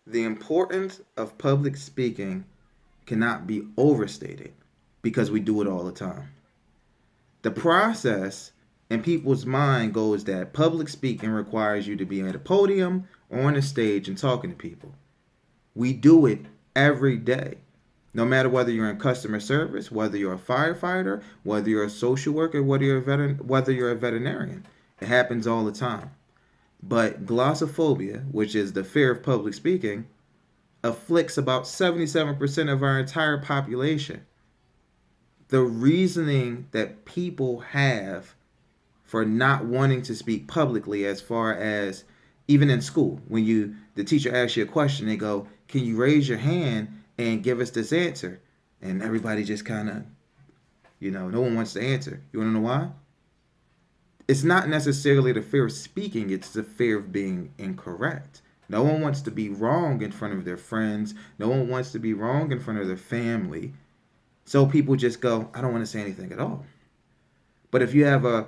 The importance of public speaking cannot be overstated because we do it all the time. The process in people's mind goes that public speaking requires you to be at a podium or on a stage and talking to people. We do it every day. No matter whether you're in customer service, whether you're a firefighter, whether you're a social worker, whether you're a veterinarian, it happens all the time. But glossophobia, which is the fear of public speaking, afflicts about 77% of our entire population. The reasoning that people have for not wanting to speak publicly, as far as even in school, when the teacher asks you a question, they go, can you raise your hand and give us this answer? And everybody just kind of, no one wants to answer. You want to know why? It's not necessarily the fear of speaking, it's the fear of being incorrect. No one wants to be wrong in front of their friends. No one wants to be wrong in front of their family. So people just go, I don't want to say anything at all. But if you have a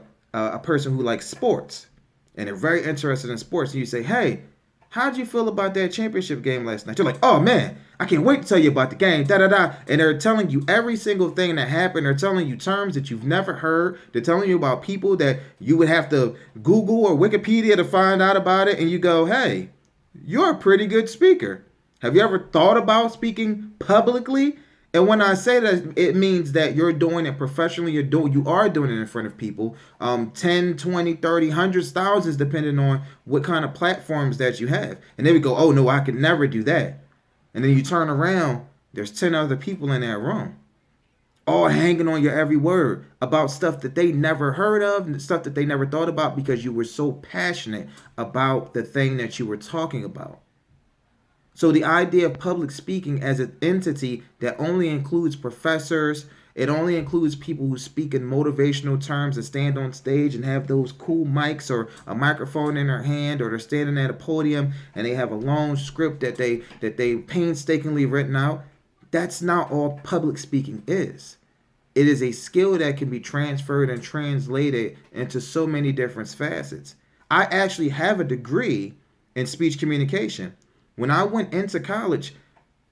person who likes sports and they're very interested in sports, and you say, hey, how'd you feel about that championship game last night? You're like, oh man, I can't wait to tell you about the game, da da da. And they're telling you every single thing that happened. They're telling you terms that you've never heard. They're telling you about people that you would have to Google or Wikipedia to find out about it. And you go, hey, you're a pretty good speaker. Have you ever thought about speaking publicly? And when I say that, it means that you're doing it professionally. You are doing it in front of people, 10, 20, 30, hundreds, thousands, depending on what kind of platforms that you have. And then we go, oh, no, I could never do that. And then you turn around, there's 10 other people in that room, all hanging on your every word about stuff that they never heard of and stuff that they never thought about because you were so passionate about the thing that you were talking about. So the idea of public speaking as an entity that only includes professors, it only includes people who speak in motivational terms and stand on stage and have those cool mics or a microphone in their hand, or they're standing at a podium and they have a long script that they painstakingly written out. That's not all public speaking is. It is a skill that can be transferred and translated into so many different facets. I actually have a degree in speech communication. When I went into college,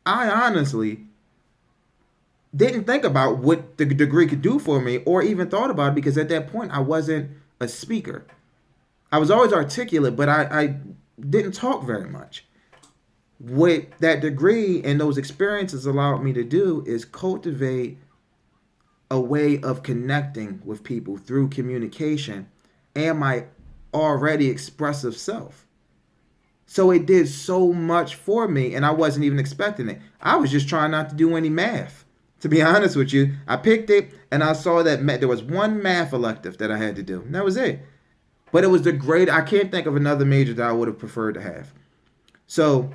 I honestly didn't think about what the degree could do for me, or even thought about it, because at that point I wasn't a speaker. I was always articulate, but I didn't talk very much. What that degree and those experiences allowed me to do is cultivate a way of connecting with people through communication and my already expressive self. So it did so much for me, and I wasn't even expecting it. I was just trying not to do any math. To be honest with you, I picked it and I saw that there was one math elective that I had to do. And that was it. But it was I can't think of another major that I would have preferred to have. So,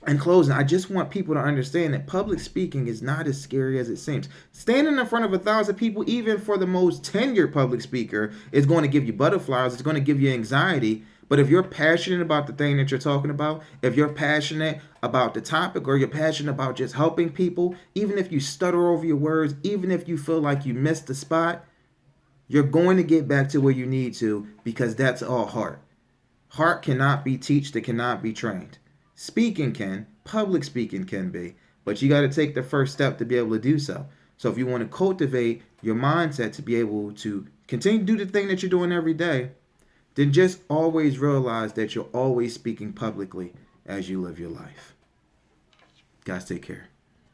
in closing, I just want people to understand that public speaking is not as scary as it seems. Standing in front of 1,000 people, even for the most tenured public speaker, is going to give you butterflies. It's going to give you anxiety. But if you're passionate about the thing that you're talking about, if you're passionate about the topic, or you're passionate about just helping people, even if you stutter over your words, even if you feel like you missed the spot, you're going to get back to where you need to, because that's all heart. Heart cannot be taught, it cannot be trained. Speaking can, public speaking can be, but you got to take the first step to be able to do so. So if you want to cultivate your mindset to be able to continue to do the thing that you're doing every day, then just always realize that you're always speaking publicly as you live your life. Guys, take care.